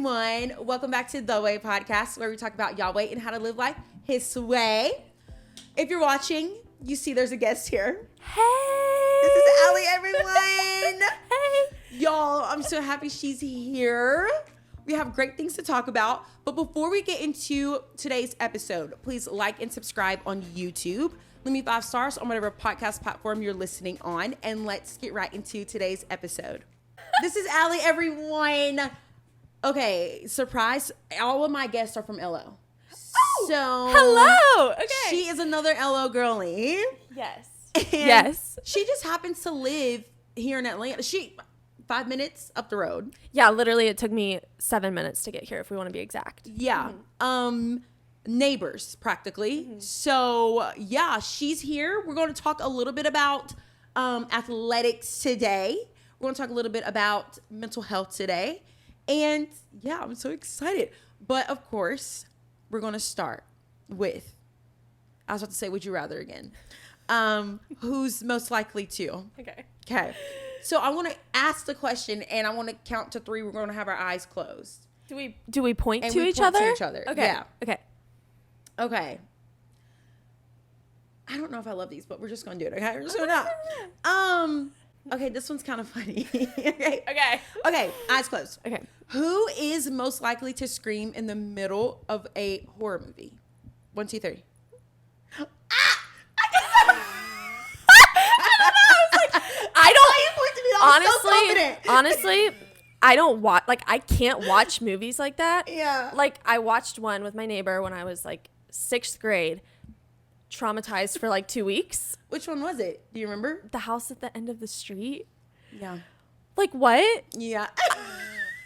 everyone. Welcome back to The Way Podcast, where we talk about Yahweh and how to live life His way. If you're watching, you see there's a guest here. Hey! This is Allie, everyone. Hey! Y'all, I'm so happy she's here. We have great things to talk about. But before we get into today's episode, please like and subscribe on YouTube. Leave me 5 stars on whatever podcast platform you're listening on. And let's get right into today's episode. This is Allie, everyone. Okay, surprise. All of my guests are from LO. So Hello! Okay. She is another LO girlie. Yes. And Yes. She just happens to live here in Atlanta. 5 minutes up the road. Yeah, literally it took me 7 minutes to get here if we want to be exact. Yeah. Neighbors practically. So yeah, she's here. We're going to talk a little bit about athletics today. We're going to talk a little bit about mental health today. And yeah, I'm so excited. But of course, we're going to start with, I was about to say, would you rather again? Who's most likely to? Okay. So I want to ask the question, and I want to count to 3. We're going to have our eyes closed. Do we point And to we each point other? to each other. Okay. Yeah. Okay. I don't know if I love these, but we're just going to do it. Okay. We're just going to. Okay. This one's kind of funny. Okay. Okay. Eyes closed. Okay. Who is most likely to scream in the middle of a horror movie? 1, 2, 3. Honestly, I don't watch, I can't watch movies like that. Yeah. I watched one with my neighbor when I was 6th grade, traumatized for 2 weeks. Which one was it? Do you remember? The house at the end of the street. Yeah. What? Yeah.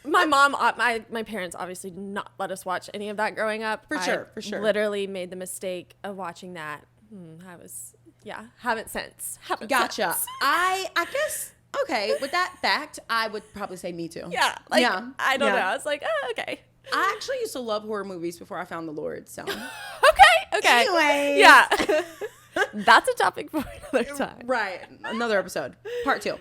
My mom, my parents obviously did not let us watch any of that growing up. For sure. Literally made the mistake of watching that. Haven't since. Gotcha. I guess, okay, with that fact, I would probably say me too. Yeah. I don't know. I was okay. I actually used to love horror movies before I found the Lord, so. Okay. Anyways. Yeah. That's a topic for another time. Right. Another episode. Part 2.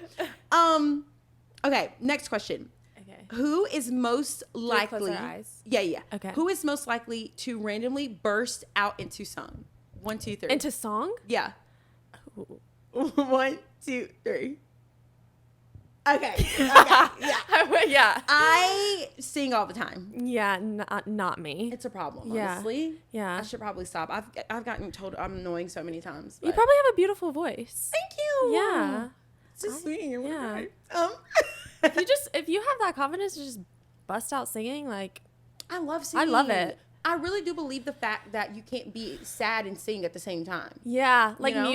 Okay, next question. Okay. Who is most likely? Close our eyes? Yeah. Okay. Who is most likely to randomly burst out into song? 1, 2, 3. Into song? Yeah. Ooh. 1, 2, 3. Okay. Yeah. Yeah. I sing all the time. Yeah, not me. It's a problem, Yeah. honestly. Yeah. I should probably stop. I've gotten told I'm annoying so many times. You but- probably have a beautiful voice. Thank you. Yeah. It's just sweet. Yeah. Okay. If you have that confidence to just bust out singing, I love singing. I love it. I really do believe the fact that you can't be sad and sing at the same time. yeah, You know?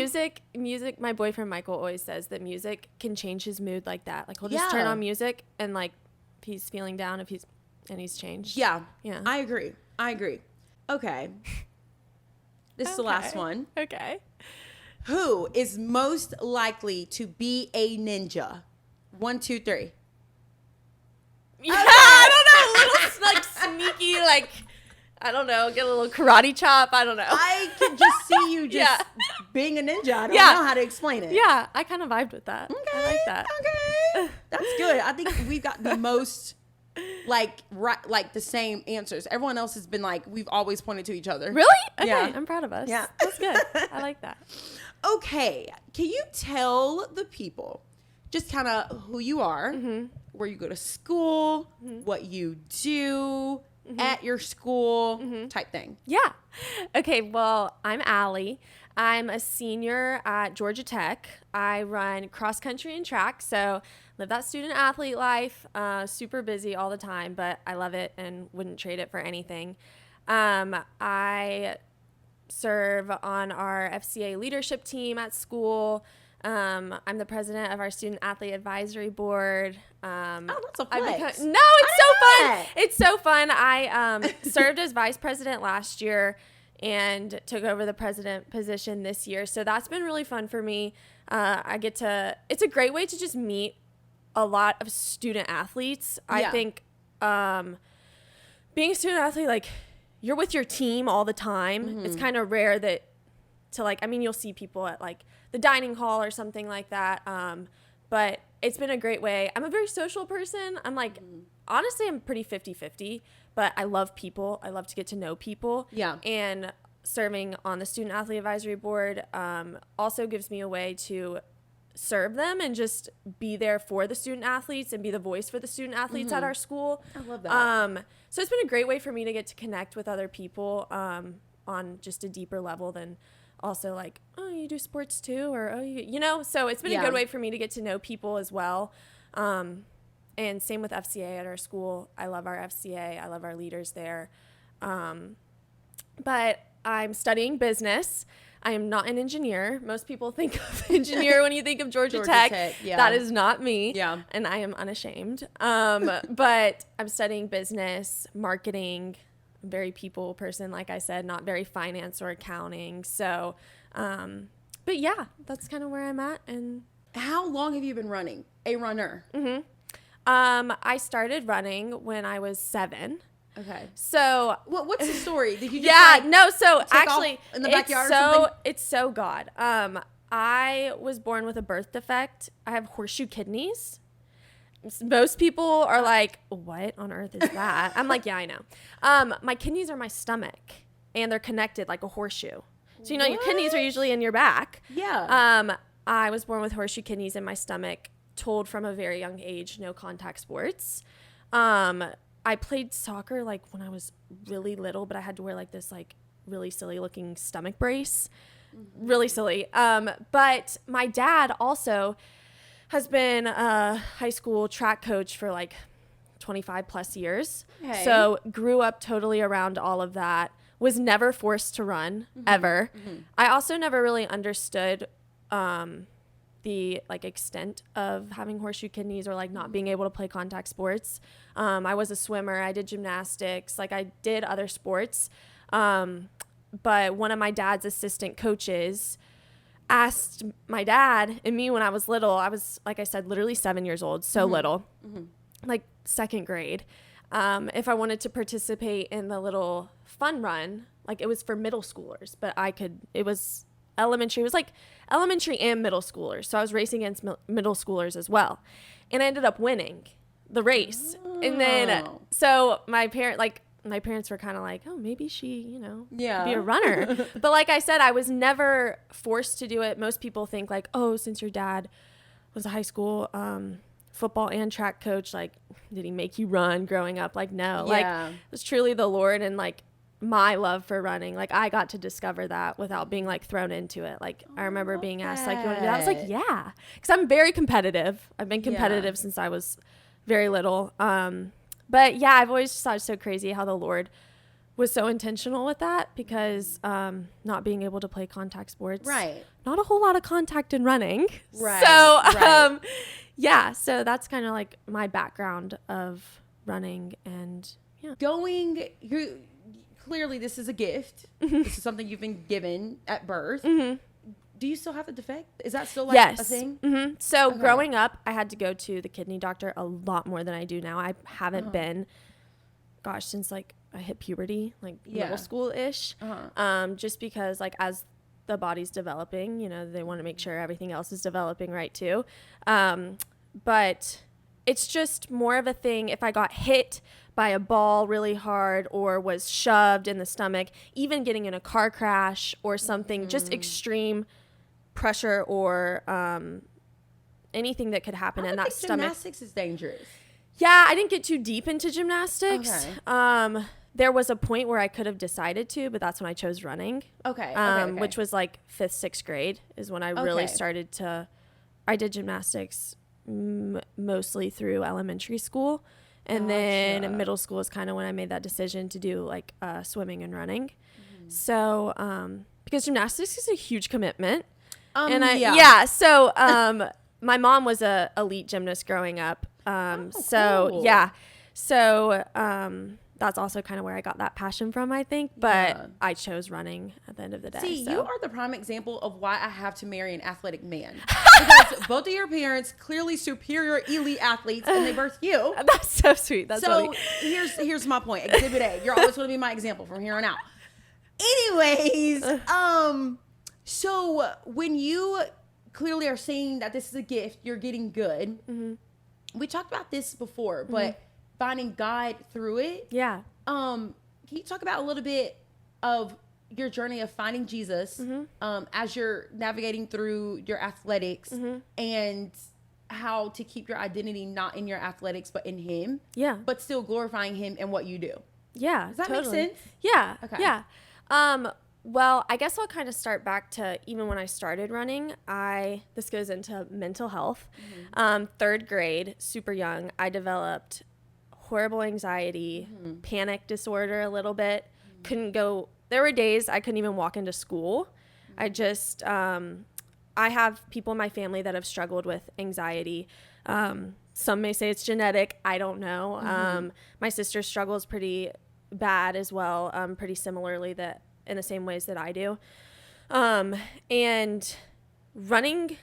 music, my boyfriend Michael always says that music can change his mood like that. He'll just turn on music and if he's feeling down, he's changed. Yeah. Yeah. I agree. Okay. This is the last one. Okay. Who is most likely to be a ninja? 1, 2, 3. Yeah, I don't know. A little sneaky, I don't know, get a little karate chop. I don't know. I can just see you just being a ninja. I don't know how to explain it. Yeah, I kind of vibed with that. Okay. I like that. Okay. That's good. I think we've got the most, the same answers. Everyone else has been we've always pointed to each other. Really? Okay, Yeah. I'm proud of us. Yeah. That's good. I like that. Okay. Can you tell the people just kind of who you are, where you go to school, what you do at your school type thing? Yeah. Okay, well, I'm Allie. I'm a senior at Georgia Tech. I run cross country and track, so live that student athlete life. Super busy all the time, but I love it and wouldn't trade it for anything. I serve on our FCA leadership team at school. I'm the president of our student athlete advisory board. That's a flex. No, it's so fun. that. It's so fun. I served as vice president last year and took over the president position this year. So that's been really fun for me. It's a great way to just meet a lot of student athletes. Yeah. I think being a student athlete, you're with your team all the time. It's kind of rare you'll see people at the dining hall or something like that. But it's been a great way. I'm a very social person. I'm honestly, I'm pretty 50-50, but I love people. I love to get to know people. Yeah. And serving on the Student Athlete Advisory Board also gives me a way to serve them and just be there for the student athletes and be the voice for the student athletes at our school. I love that. So it's been a great way for me to get to connect with other people on just a deeper level than also like, oh, you do sports too, or oh, you know. So it's been a good way for me to get to know people as well. And same with FCA at our school. I love our FCA. I love our leaders there. But I'm studying business. I am not an engineer. Most people think of engineer when you think of Georgia Tech. Yeah. That is not me. Yeah. And I am unashamed. But I'm studying business, marketing. I'm a very people person, like I said, not very finance or accounting. So, but yeah, that's kind of where I'm at. And how long have you been running? A runner? Mm-hmm. I started running when I was 7. Okay. So what's the story? Did you just so actually in the backyard it's so God. I was born with a birth defect. I have horseshoe kidneys. Most people are like, what on earth is that? I'm like, yeah, I know. My kidneys are my stomach and they're connected like a horseshoe. So, you know, your kidneys are usually in your back. Yeah. I was born with horseshoe kidneys in my stomach, told from a very young age, no contact sports. I played soccer like when I was really little, but I had to wear like this like really silly looking stomach brace. Really silly. But my dad also has been a high school track coach for like 25 plus years. Okay. So grew up totally around all of that. Was never forced to run ever. I also never really understood the like extent of having horseshoe kidneys or like not being able to play contact sports. I was a swimmer. I did gymnastics. Like I did other sports. But one of my dad's assistant coaches asked my dad and me when I was little. I was, like I said, literally 7 years old. So little, like 2nd grade. If I wanted to participate in the little fun run, like it was for middle schoolers, but it was elementary. It was like elementary and middle schoolers. So I was racing against middle schoolers as well. And I ended up winning the race. Oh. And then, so my parents were kind of like, oh, maybe she, you know, be a runner. But like I said, I was never forced to do it. Most people think like, oh, since your dad was a high school football and track coach, like, did he make you run growing up? Like, no. Like, it was truly the Lord and like my love for running. Like, I got to discover that without being like thrown into it. Like, I remember being asked, like, you want to do that? I was like, yeah. Because I'm very competitive. I've been competitive since I was very little. But yeah, I've always just thought it's so crazy how the Lord was so intentional with that because not being able to play contact sports. Right. Not a whole lot of contact in running. Right. So, yeah, so that's kind of like my background of running and clearly this is a gift. This is something you've been given at birth. Do you still have the defect? Is that still like a thing? So growing up, I had to go to the kidney doctor a lot more than I do now. I haven't been, since like I hit puberty, like middle school-ish. Just because like as the body's developing, you know, they want to make sure everything else is developing right too. But it's just more of a thing if I got hit by a ball really hard or was shoved in the stomach, even getting in a car crash or something, just extreme pressure or anything that could happen in that stomach. Gymnastics is dangerous. Yeah, I didn't get too deep into gymnastics. Okay. There was a point where I could have decided to, but that's when I chose running. Okay. Which was like 5th, 6th grade is when I really started to. I did gymnastics mostly through elementary school. And then middle school is kind of when I made that decision to do like swimming and running. So because gymnastics is a huge commitment. So my mom was a elite gymnast growing up. Cool. That's also kind of where I got that passion from, I think. But I chose running at the end of the day. See, you are the prime example of why I have to marry an athletic man. Because both of your parents, clearly superior elite athletes, and they birthed you. That's so sweet. That's so funny. here's my point. Exhibit A. You're always going to be my example from here on out. Anyways, so when you clearly are saying that this is a gift, you're getting good. We talked about this before, but finding God through it. Yeah. Can you talk about a little bit of your journey of finding Jesus as you're navigating through your athletics and how to keep your identity not in your athletics but in him, but still glorifying him in what you do? Yeah. Does that totally. make sense? Yeah. Okay. Yeah. Well, I guess I'll kind of start back to even when I started running. This goes into mental health. 3rd grade, super young, I developed horrible anxiety, panic disorder a little bit. Couldn't go. There were days I couldn't even walk into school. I just, I have people in my family that have struggled with anxiety. Some may say it's genetic. I don't know. My sister struggles pretty bad as well, pretty similarly in the same ways that I do. And running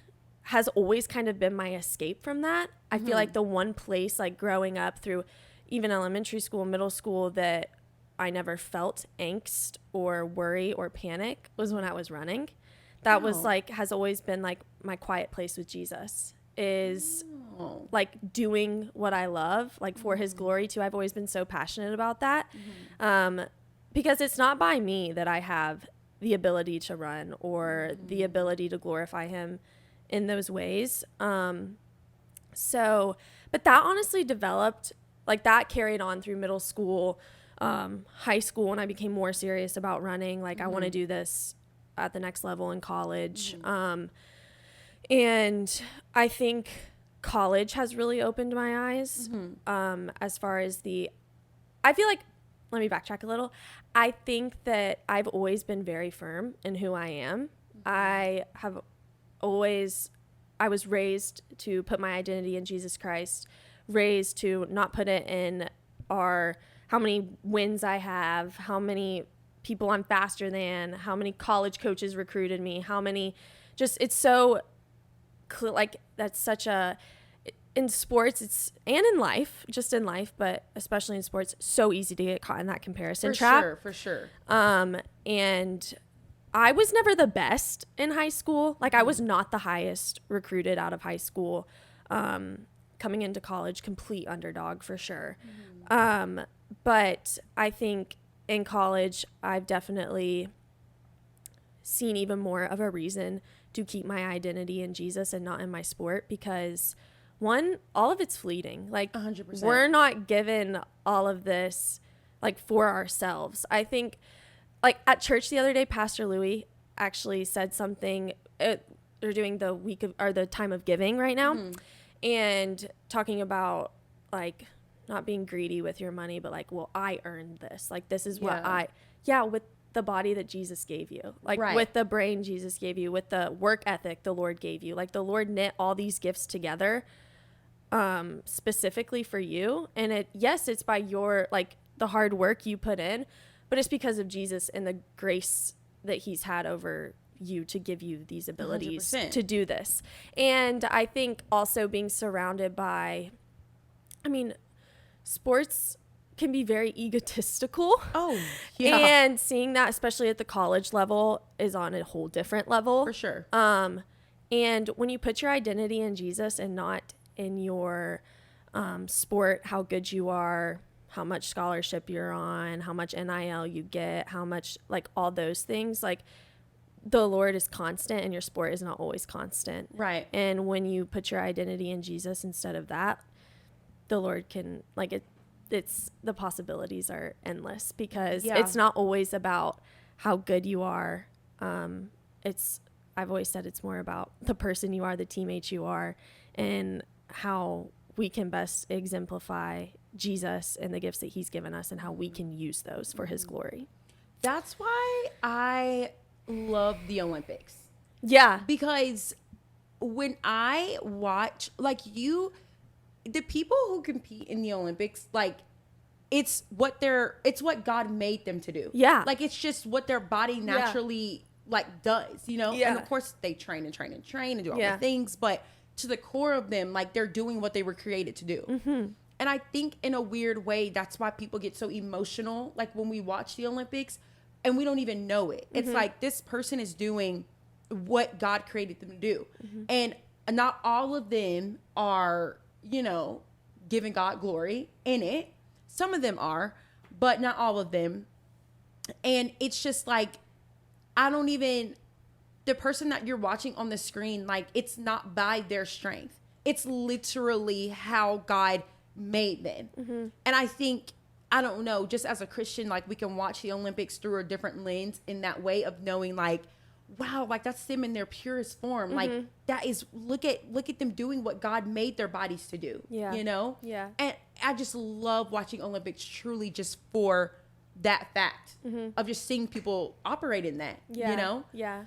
has always kind of been my escape from that. I feel like the one place, like growing up through even elementary school, middle school, that I never felt angst or worry or panic was when I was running. That was like, has always been like my quiet place with Jesus, is like doing what I love, like for his glory too. I've always been so passionate about that. Because it's not by me that I have the ability to run or the ability to glorify him in those ways. But that honestly developed, like that carried on through middle school, high school, when I became more serious about running. Like I want to do this at the next level in college. And I think college has really opened my eyes, as far as I feel like, let me backtrack a little. I think that I've always been very firm in who I am. I was raised to put my identity in Jesus Christ, raised to not put it in how many wins I have, how many people I'm faster than, how many college coaches recruited me, how many, it's so like, that's such in sports, and in life, but especially in sports, so easy to get caught in that comparison trap. For sure. And I was never the best in high school. Like I was not the highest recruited out of high school. Coming into college, complete underdog for sure. But I think in college, I've definitely seen even more of a reason to keep my identity in Jesus and not in my sport, because one, all of it's fleeting. Like 100%. We're not given all of this like for ourselves. I think like at church the other day, Pastor Louis actually said something. They're doing the week of, or the time of giving right now, and talking about like not being greedy with your money, but like, well, I earned this. Like this is what with the body that Jesus gave you, like with the brain Jesus gave you, with the work ethic the Lord gave you. Like the Lord knit all these gifts together specifically for you. And it's by your, like the hard work you put in, but it's because of Jesus and the grace that he's had over you to give you these abilities 100%. To do this. And I think also being surrounded by, sports can be very egotistical. Oh, yeah. And seeing that, especially at the college level, is on a whole different level. For sure. And when you put your identity in Jesus and not in your sport, how good you are, how much scholarship you're on, how much NIL you get, how much, like all those things, like the Lord is constant and your sport is not always constant. Right. And when you put your identity in Jesus instead of that, the Lord can, like, it's the possibilities are endless, because it's not always about how good you are. I've always said it's more about the person you are, the teammate you are, and how we can best exemplify Jesus and the gifts that he's given us and how we can use those for his glory. That's why I love the Olympics. Yeah. Because when I watch, like the people who compete in the Olympics, like it's what God made them to do. Yeah. Like it's just what their body naturally like does, you know? Yeah. And of course they train and do all the things, but to the core of them, like they're doing what they were created to do. Mm-hmm. And I think in a weird way, that's why people get so emotional, like when we watch the Olympics and we don't even know it. Mm-hmm. It's like this person is doing what God created them to do. Mm-hmm. And not all of them are, giving God glory in it. Some of them are, but not all of them. And it's just like, the person that you're watching on the screen, like, it's not by their strength. It's literally how God made them. Mm-hmm. And I think, I don't know, just as a Christian, like, we can watch the Olympics through a different lens in that way of knowing, like, wow, like, that's them in their purest form. Mm-hmm. Like, that is, look at them doing what God made their bodies to do. Yeah. You know? Yeah. And I just love watching Olympics truly just for that fact of just seeing people operate in that. Yeah. You know? Yeah.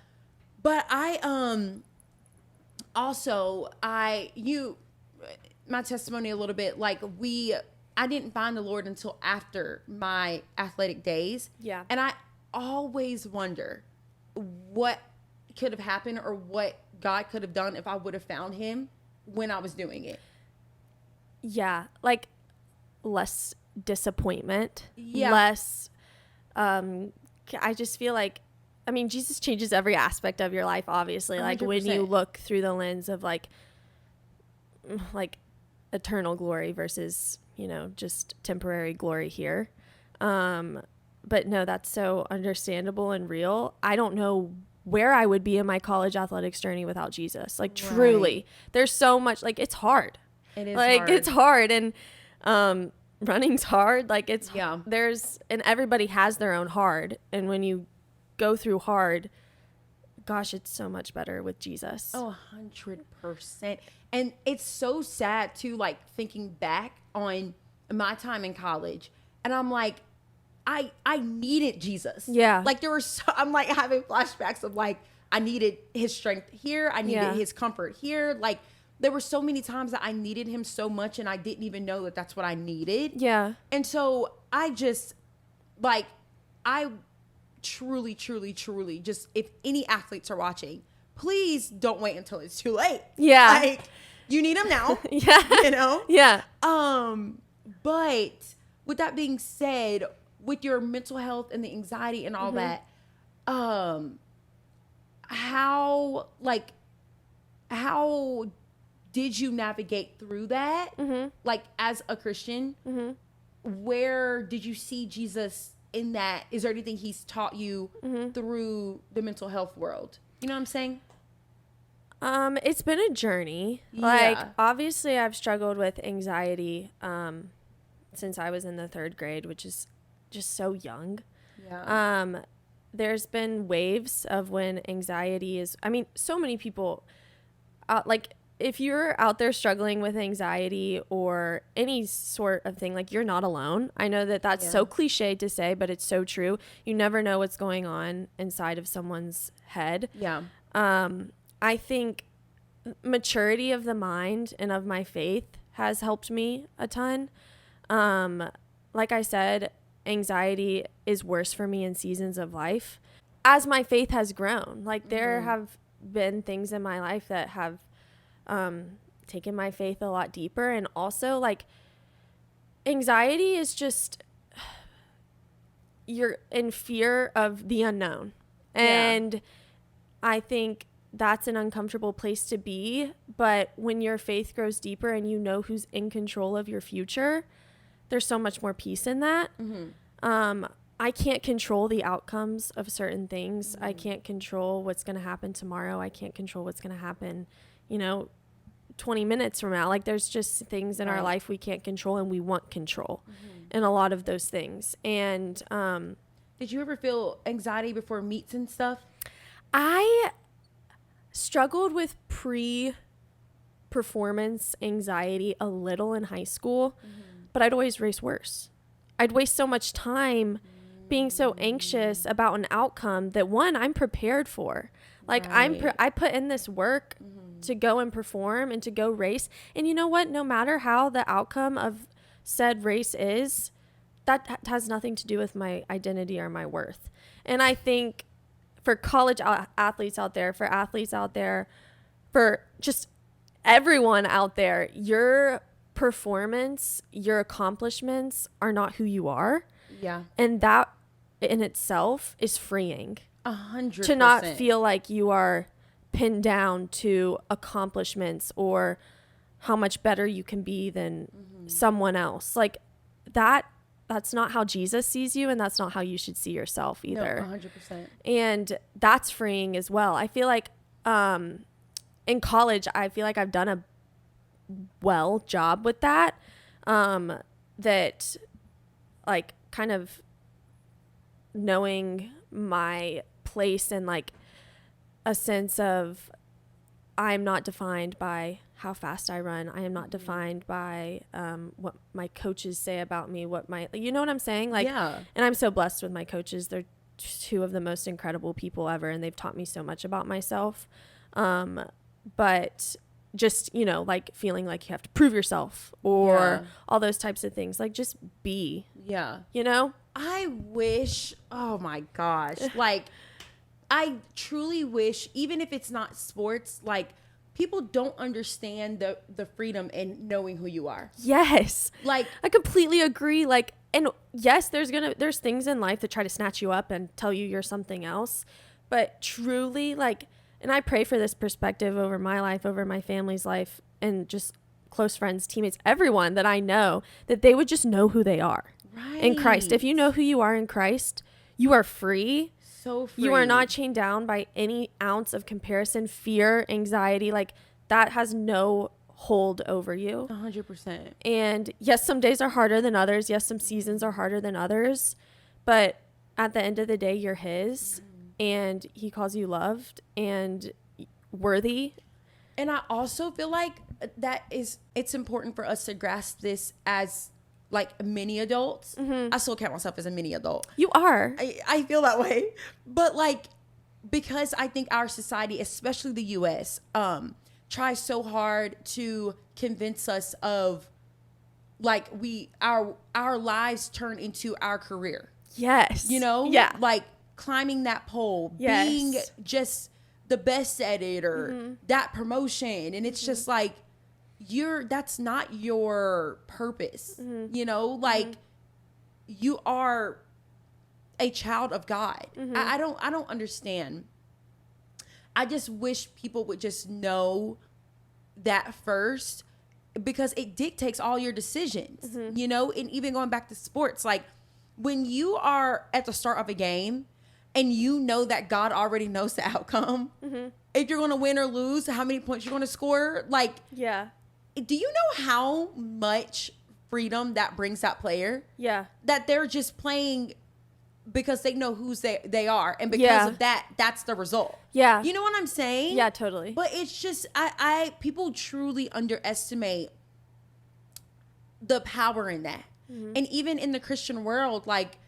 But I also my testimony a little bit, like, I didn't find the Lord until after my athletic days. Yeah. And I always wonder what could have happened or what God could have done if I would have found him when I was doing it. Yeah. Like, less disappointment. Yeah. Less, I just feel like, I mean, Jesus changes every aspect of your life, obviously. 100%. Like, when you look through the lens of like eternal glory versus, just temporary glory here. But no, that's so understandable and real. I don't know where I would be in my college athletics journey without Jesus. Like, truly, there's so much, like, it's hard. It is like, hard. It's hard. And, running's hard. Like, and everybody has their own hard. And when you go through hard, gosh, it's so much better with Jesus. 100%. And it's so sad too, like, thinking back on my time in college, and I'm like, I needed Jesus. Yeah. Like, I'm like having flashbacks of, like, I needed his strength here. I needed his comfort here. Like, there were so many times that I needed him so much and I didn't even know that that's what I needed. Yeah. And so I just, like, I truly, truly, truly just, if any athletes are watching, please don't wait until it's too late. Yeah. Like, you need them now. Yeah. Yeah. But with that being said, with your mental health and the anxiety and all that, how did you navigate through that? Like, as a Christian, where did you see Jesus in that? Is there anything he's taught you through the mental health world? You know what I'm saying? It's been a journey. Like, obviously I've struggled with anxiety, since I was in the 3rd grade, which is just so young. Yeah. There's been waves of when anxiety is, I mean, so many people, like, if you're out there struggling with anxiety or any sort of thing, like, you're not alone. I know that that's so cliche to say, but it's so true. You never know what's going on inside of someone's head. Yeah. I think maturity of the mind and of my faith has helped me a ton. Like I said, anxiety is worse for me in seasons of life. As my faith has grown, like, there have been things in my life that have taken my faith a lot deeper. And also, like, anxiety is just, you're in fear of the unknown. And I think that's an uncomfortable place to be. But when your faith grows deeper and you know who's in control of your future, there's so much more peace in that. I can't control the outcomes of certain things. I can't control what's going to happen tomorrow. I can't control what's going to happen, 20 minutes from now. Like, there's just things in our life we can't control, and we want control in a lot of those things. And did you ever feel anxiety before meets and stuff? I struggled with pre-performance anxiety a little in high school, but I'd always race worse. I'd waste so much time being so anxious about an outcome that, one, I'm prepared for. Like, I put in this work to go and perform and to go race. And you know what? No matter how the outcome of said race is, that has nothing to do with my identity or my worth. And I think for college athletes out there, for athletes out there, for just everyone out there, your performance, your accomplishments are not who you are. Yeah. And that in itself is freeing. 100%. To not feel like you are pinned down to accomplishments or how much better you can be than someone else. Like that's not how Jesus sees you, and that's not how you should see yourself either. No, 100%. And that's freeing as well. I feel like in college, I feel like I've done a well job with that. That like kind of knowing my place and like a sense of I'm not defined by how fast I run. I am not defined by what my coaches say about me, you know what I'm saying? Like, Yeah. And I'm so blessed with my coaches. They're two of the most incredible people ever, and they've taught me so much about myself. But just, you know, like feeling like you have to prove yourself or all those types of things. Like just be. Yeah. You know? I wish, oh my gosh, like I truly wish, even if it's not sports, like people don't understand the freedom in knowing who you are. Yes. Like I completely agree. Like, and yes, there's things in life that try to snatch you up and tell you you're something else, but truly like, and I pray for this perspective over my life, over my family's life, and just close friends, teammates, everyone that I know, that they would just know who they are in Christ. If you know who you are in Christ, you are free. So free. You are not chained down by any ounce of comparison, fear, anxiety. Like that has no hold over you. 100%. And yes, some days are harder than others. Yes, some seasons are harder than others. But at the end of the day, you're his. And he calls you loved and worthy. And I also feel like it's important for us to grasp this as like mini adults. I still count myself as a mini adult. You are. I feel that way. But like, because I think our society, especially the US, tries so hard to convince us of like our lives turn into our career. Yes. You know? Yeah. Like climbing that pole, yes. being just the best at it, or that promotion. And it's just like, that's not your purpose. You know, like you are a child of God. I don't understand. I just wish people would just know that first, because it dictates all your decisions, you know. And even going back to sports, like when you are at the start of a game and you know that God already knows the outcome, if you're going to win or lose, how many points you're going to score, like, yeah. Do you know how much freedom that brings that player? Yeah. That they're just playing because they know who they are. And because of that, that's the result. Yeah. You know what I'm saying? Yeah, totally. But it's just, people truly underestimate the power in that. And even in the Christian world, like,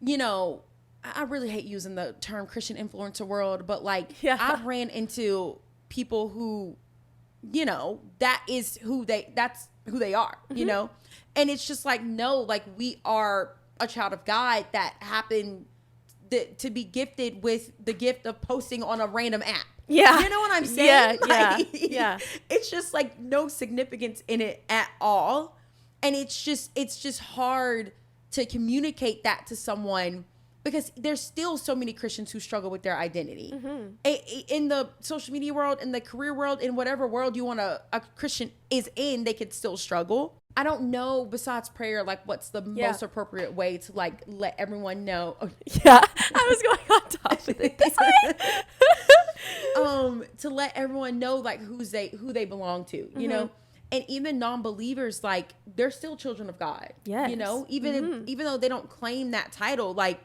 you know, I really hate using the term Christian influencer world, but like, I've ran into people who, you know, that's who they are, you know? And it's just like, no, like we are a child of God that happened to be gifted with the gift of posting on a random app. Yeah. You know what I'm saying? Yeah. Like, yeah. It's just like no significance in it at all. And it's just hard to communicate that to someone, because there's still so many Christians who struggle with their identity. In the social media world, in the career world, in whatever world you want a Christian is in, they could still struggle. I don't know, besides prayer, like what's the most appropriate way to like let everyone know. Yeah, I was going on top of it this way. To let everyone know like who they belong to, you know? And even non-believers, like they're still children of God. Yes. You know, even though they don't claim that title, like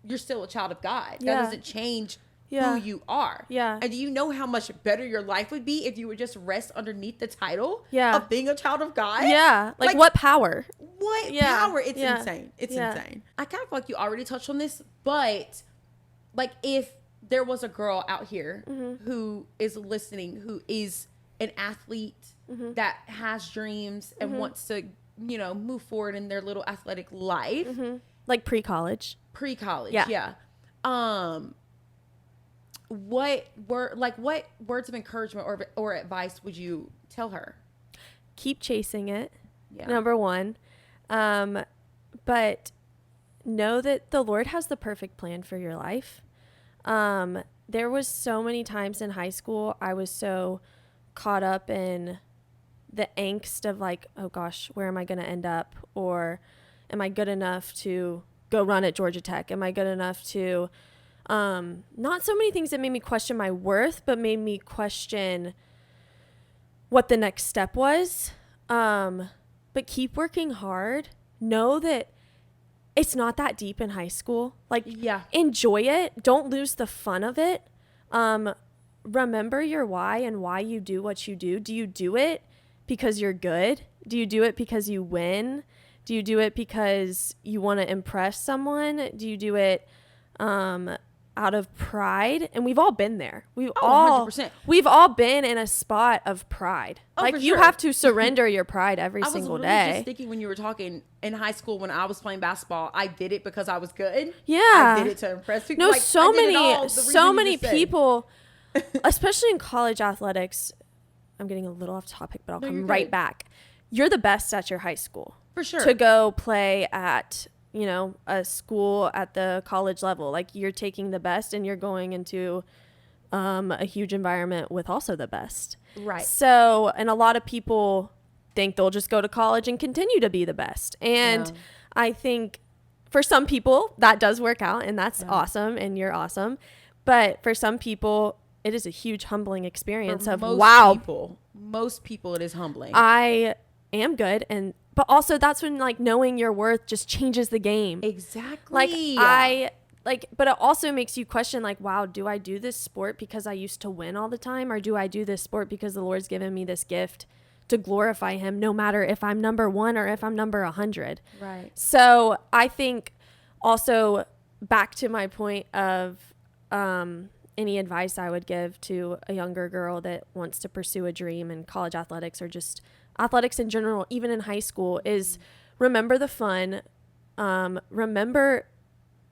you're still a child of God. That doesn't change who you are. Yeah. And do you know how much better your life would be if you would just rest underneath the title of being a child of God? Yeah. Like what power? What power? It's insane. It's insane. I kind of feel like you already touched on this, but like if there was a girl out here who is listening, who is an athlete that has dreams and wants to, you know, move forward in their little athletic life. Like pre-college. Yeah. What words of encouragement or advice would you tell her? Keep chasing it. Number one. But know that the Lord has the perfect plan for your life. There was so many times in high school I was so caught up in the angst of like, oh gosh, where am I going to end up? Or am I good enough to go run at Georgia Tech? Am I good enough to, not so many things that made me question my worth, but made me question what the next step was. But keep working hard. Know that it's not that deep in high school. Like, enjoy it. Don't lose the fun of it. Remember your why and why you do what you do. Do you do it because you're good? Do you do it because you win? Do you do it because you want to impress someone? Do you do it out of pride? And we've all been there. We've all 100%. We've all been in a spot of pride. Like, you sure. have to surrender your pride every single day. I was just thinking when you were talking in high school when I was playing basketball, I did it because I was good. Yeah. I did it to impress people. No, like, so many people, especially in college athletics. I'm getting a little off topic, but I'll come right back. You're the best at your high school. For sure. To go play at, you know, a school at the college level. Like, you're taking the best and you're going into a huge environment with also the best. Right. So, and a lot of people think they'll just go to college and continue to be the best. And I think for some people that does work out, and that's awesome, and you're awesome. But for some people, it is a huge humbling experience of, wow. Most people, it is humbling. I am good. But also that's when, like, knowing your worth just changes the game. Exactly. But it also makes you question, like, wow, do I do this sport because I used to win all the time? Or do I do this sport because the Lord's given me this gift to glorify him, no matter if I'm number 1 or if I'm number 100? Right. So I think also back to my point of any advice I would give to a younger girl that wants to pursue a dream in college athletics or just athletics in general, even in high school, is remember the fun, remember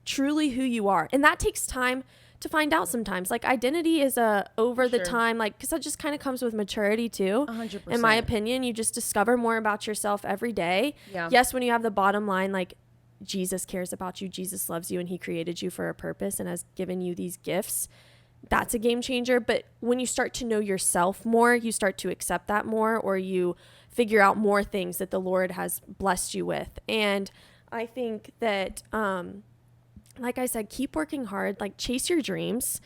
truly who you are. And that takes time to find out sometimes. Like, identity is over the time, like, because that just kind of comes with maturity too. 100%. In my opinion, you just discover more about yourself every day. Yeah. Yes, when you have the bottom line, like, Jesus cares about you, Jesus loves you, and he created you for a purpose and has given you these gifts. That's a game changer. But when you start to know yourself more, you start to accept that more, or you figure out more things that the Lord has blessed you with. And I think that, like I said, keep working hard, like, chase your dreams.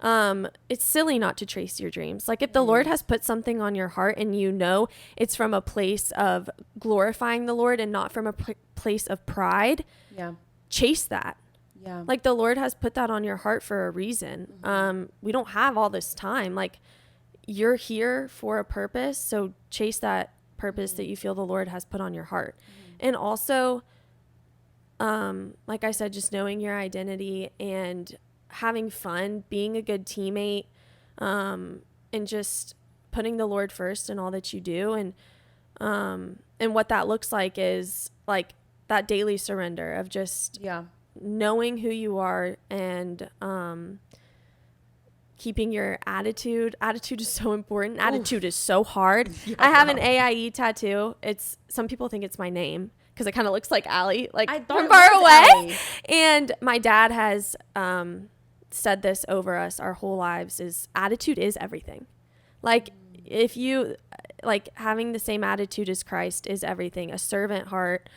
It's silly not to chase your dreams. Like, if the Lord has put something on your heart and you know it's from a place of glorifying the Lord and not from a place of pride, chase that. Yeah. Like, the Lord has put that on your heart for a reason. We don't have all this time. Like, you're here for a purpose. So chase that purpose that you feel the Lord has put on your heart. And also, like I said, just knowing your identity and having fun, being a good teammate, and just putting the Lord first in all that you do. And what that looks like is like that daily surrender of just knowing who you are and keeping your attitude. Attitude is so important. Attitude is so hard. I have an AIE tattoo. Some people think it's my name because it kind of looks like Allie, like from far away. Allie. And my dad has said this over us our whole lives: is attitude is everything. Like, if you like, having the same attitude as Christ is everything. A servant heart,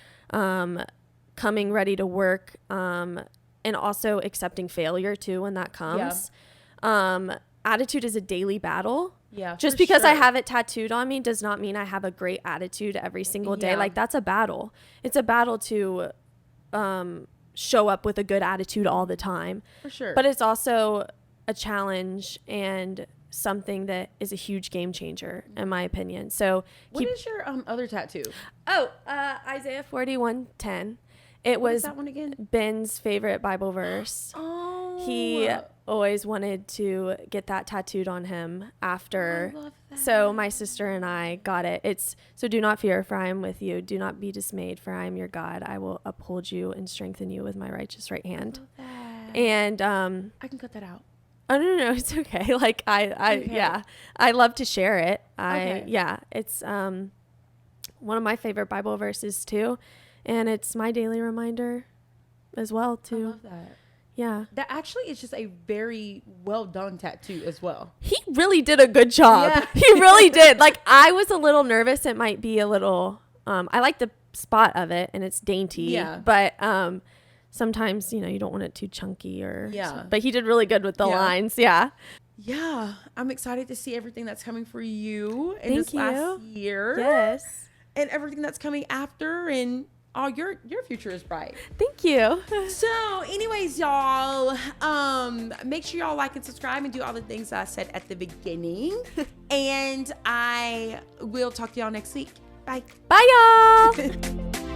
coming ready to work, and also accepting failure too when that comes. Attitude is a daily battle. Just because I have it tattooed on me does not mean I have a great attitude every single day. Like, that's a battle. It's a battle to show up with a good attitude all the time. For sure. But it's also a challenge and something that is a huge game changer in my opinion. So what is your other tattoo? Isaiah 41:10. It was that one again? Ben's favorite Bible verse. He always wanted to get that tattooed on him after. I love that. So my sister and I got it. So do not fear, for I am with you. Do not be dismayed, for I am your God. I will uphold you and strengthen you with my righteous right hand. I love that. And I can cut that out. Oh, no, it's okay. Like, I love to share it. It's one of my favorite Bible verses too. And it's my daily reminder as well too. I love that. Yeah. That actually is just a very well done tattoo as well. He really did a good job. Yeah. He really did. Like, I was a little nervous. It might be a little, I like the spot of it and it's dainty. Yeah. But sometimes, you don't want it too chunky Yeah. But he did really good with the lines. Yeah. Yeah. I'm excited to see everything that's coming for you in this Thank last you. year. Yes. And everything that's coming after, and your future is bright. Thank you. So anyways, y'all, make sure y'all like and subscribe and do all the things I said at the beginning. And I will talk to y'all next week. Bye. Bye, y'all.